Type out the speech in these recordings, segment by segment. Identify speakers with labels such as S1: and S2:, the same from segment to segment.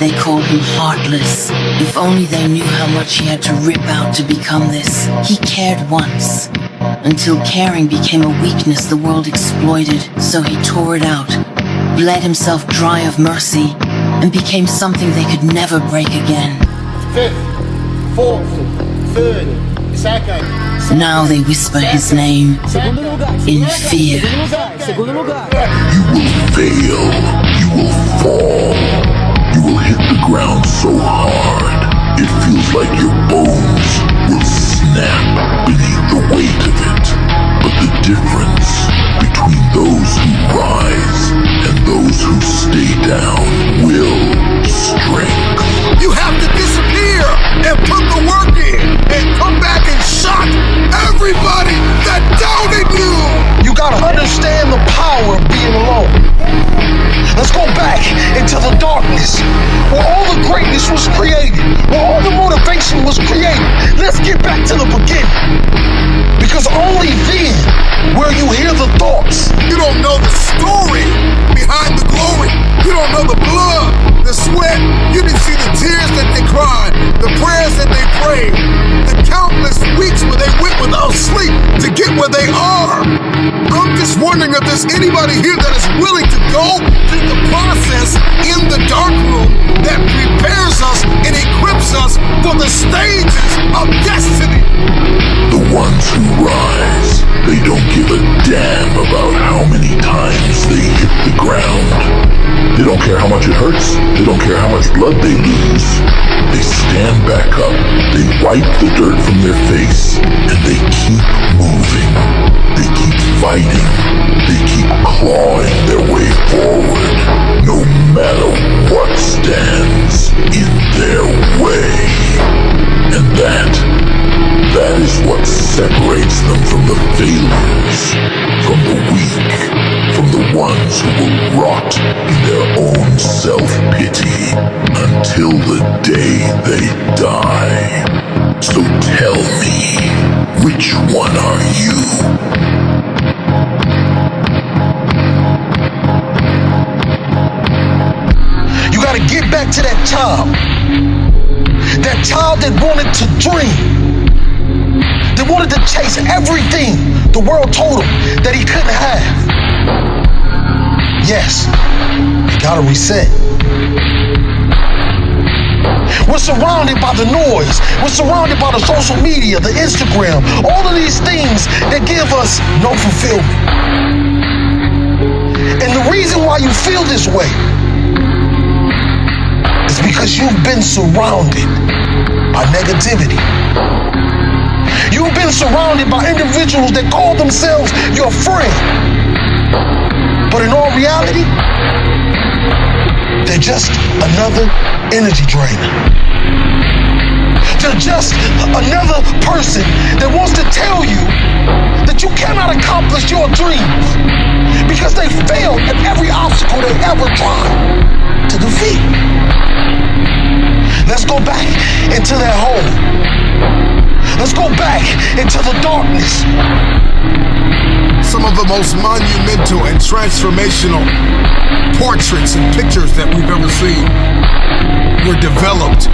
S1: They called him heartless. If only they knew how much he had to rip out to become this. He cared once, until caring became a weakness the world exploited, so he tore it out, bled himself dry of mercy, and became something they could never break again.
S2: Fifth, fourth, third, second.
S1: Now they whisper his name in fear.
S3: You will fail. You will fall. You will hit the ground so hard, it feels like your bones will snap beneath the weight of it. But the difference between those who rise and those who stay down will strength.
S4: You have to disappear and put the work in and come back and shock everybody that doubted you.
S2: You gotta understand the power of being alone. Let's go back into the darkness where all the greatness was created, where all the motivation was created. Let's get back to the beginning. Because only then will you hear the thoughts.
S4: You don't know the story behind the glory. You don't know the blood, the sweat. You didn't see the tears that they cried, the prayers that they prayed, the countless weeks where they went without sleep to get where they are. I'm just wondering if there's anybody here that is willing to go through the process in the dark room that prepares us and equips us for the stages of destiny.
S3: The ones who rise, they don't give a damn about how many times they hit the ground. They don't care how much it hurts. They don't care how much blood they lose. They stand back up. They wipe the dirt from their face, and they keep moving. They keep fighting. They keep clawing their way forward, no matter what stands in their way. And that is what separates them from the failures, from the weak, from the ones who will rot in their own self-pity until the day they die. So tell me, which one are you?
S2: You gotta get back to that child. That child that wanted to dream. That wanted to chase everything the world told him that he couldn't have. Yes, you gotta reset. We're surrounded by the noise. We're surrounded by the social media, the Instagram, all of these things that give us no fulfillment. And the reason why you feel this way is because you've been surrounded by negativity. You've been surrounded by individuals that call themselves your friend. But in all reality, they're just another energy drainer. They're just another person that wants to tell you that you cannot accomplish your dreams because they failed at every obstacle they ever tried to defeat. Let's go back into that hole. Let's go back into the darkness.
S4: Some of the most monumental and transformational portraits and pictures that we've ever seen were developed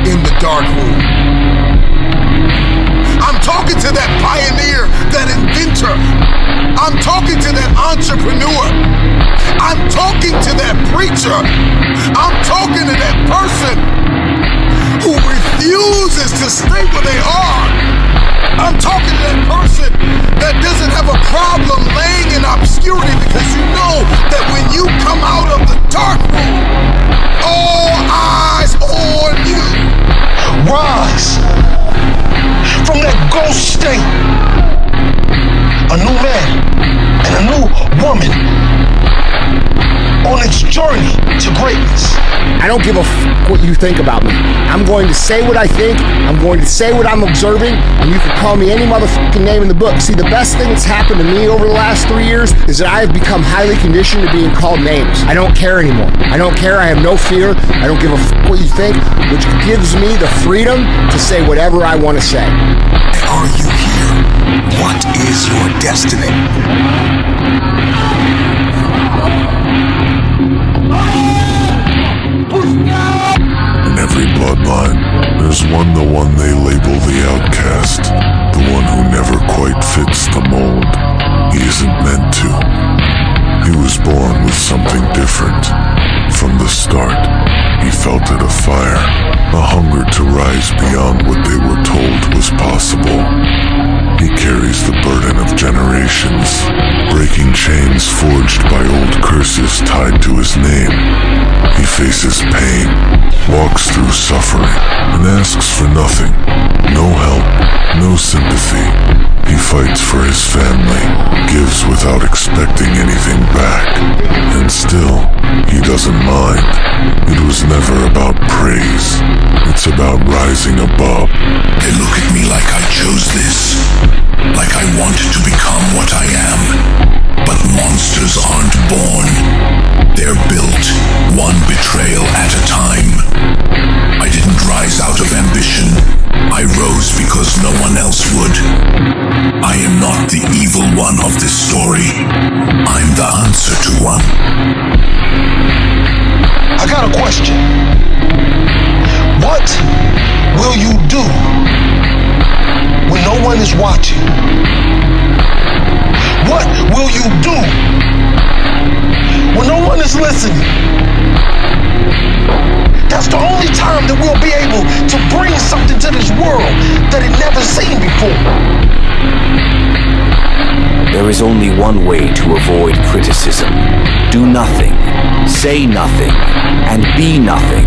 S4: in the dark room. I'm talking to that pioneer, that inventor. I'm talking to that entrepreneur. I'm talking to that preacher. I'm talking to that person who refuses to stay where they are. I'm talking to that person that doesn't have a problem laying in obscurity because you know that when you come out of the dark room, all eyes on you.
S2: Rise from that ghost state. A new man and a new woman on its journey to greatness.
S5: I don't give a what you think about me. I'm going to say what I think. I'm going to say what I'm observing, and you can call me any motherfucking name in the book. See, the best thing that's happened to me over the last 3 years is that I have become highly conditioned to being called names. I don't care anymore. I don't care. I have no fear. I don't give a what you think, which gives me the freedom to say whatever I want to say.
S4: Are you here? What is your destiny?
S3: every bloodline, there's one, the one they label the outcast, the one who never quite fits the mold. He isn't meant to. He was born with something different. From the start, he felt it a fire, a hunger to rise beyond what they were told was possible. He carries the burden of generations, breaking chains forged by old curses tied to his name. He faces pain, walks through suffering, and asks for nothing. No help, no sympathy. He fights for his family, gives without expecting anything back. And still, he doesn't mind. It was never about praise. It's about rising above.
S6: They look at me like I chose this, like I wanted to become what I am. But monsters aren't born. They're built, one betrayal at a time. I didn't rise out of ambition. I rose because no one else would. I am not the evil one of this story. I'm the answer to one.
S2: I got a question. What will you do when no one is watching? What will you do when no one is listening? That's the only time that we'll be able to bring something to this world that it never seen before.
S7: There is only one way to avoid criticism. Do nothing, say nothing, and be nothing.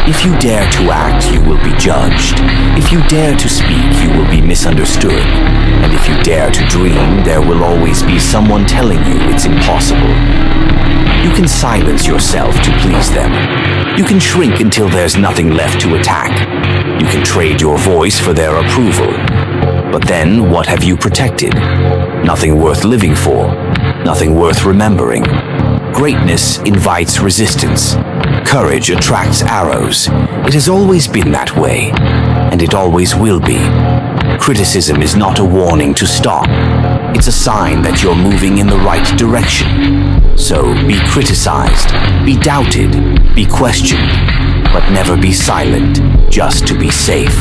S7: If you dare to act, you will be judged. If you dare to speak, you will be misunderstood. And if you dare to dream, there will always be someone telling you it's impossible. You can silence yourself to please them. You can shrink until there's nothing left to attack. You can trade your voice for their approval. But then, what have you protected? Nothing worth living for. Nothing worth remembering. Greatness invites resistance. Courage attracts arrows. It has always been that way, and it always will be. Criticism is not a warning to stop. It's a sign that you're moving in the right direction. So be criticized, be doubted, be questioned, but never be silent, just to be safe.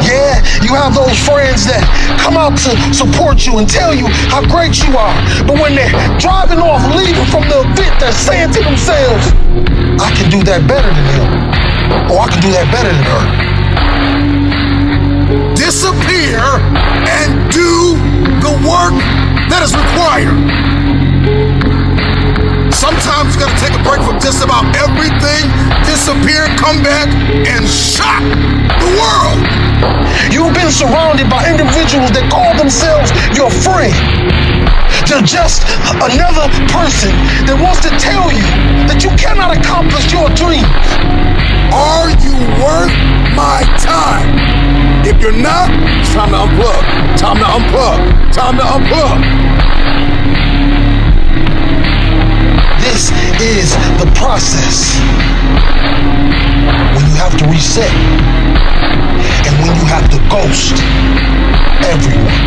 S2: Yeah, you have those friends that come out to support you and tell you how great you are. But when they're driving off, leaving from the event, they're saying to themselves, I can do that better than him. Or I can do that better than her.
S4: Disappear and do the work that is required. Sometimes you gotta take a break from just about everything, disappear, come back, and shock the world.
S2: You've been surrounded by individuals that call themselves your friend. They're just another person that wants to tell you that you cannot accomplish your dreams.
S4: Are you worth my time? If you're not, it's time to unplug. Time to unplug. Time to unplug.
S2: This is the process. When you have to reset and when you have to ghost everyone.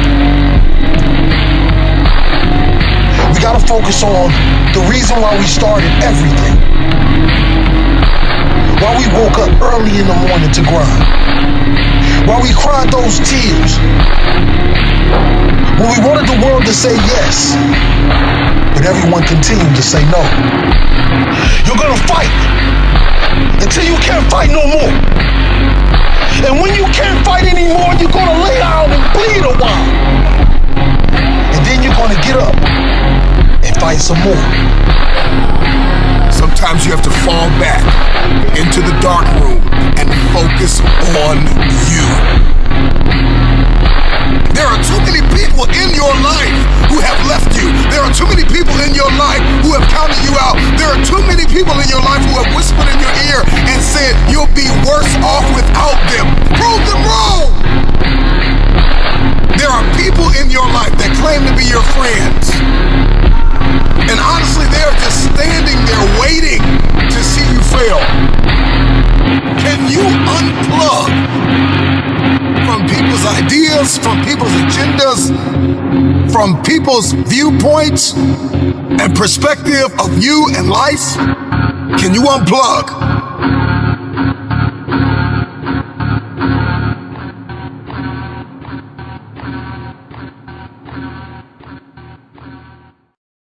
S2: We gotta focus on the reason why we started everything. Why we woke up early in the morning to grind. Why we cried those tears. When we wanted the world to say yes, but everyone continued to say no. You're gonna fight until you can't fight no more. And when you can't fight anymore, you're gonna lay down and bleed a while. And then you're gonna get up and fight some more.
S4: Sometimes you have to fall back into the dark room and focus on you. There are too many people in your life who have left you. There are too many people in your life who have counted you out. There are too many people in your life who have whispered in your ear and said you'll be worse off without them. Prove them wrong. There are people in your life that claim to be your friends. And honestly, they're just standing there waiting to see you fail. Can you unplug from people's ideas, from people's agendas, from people's viewpoints and perspective of you and life? Can you unplug?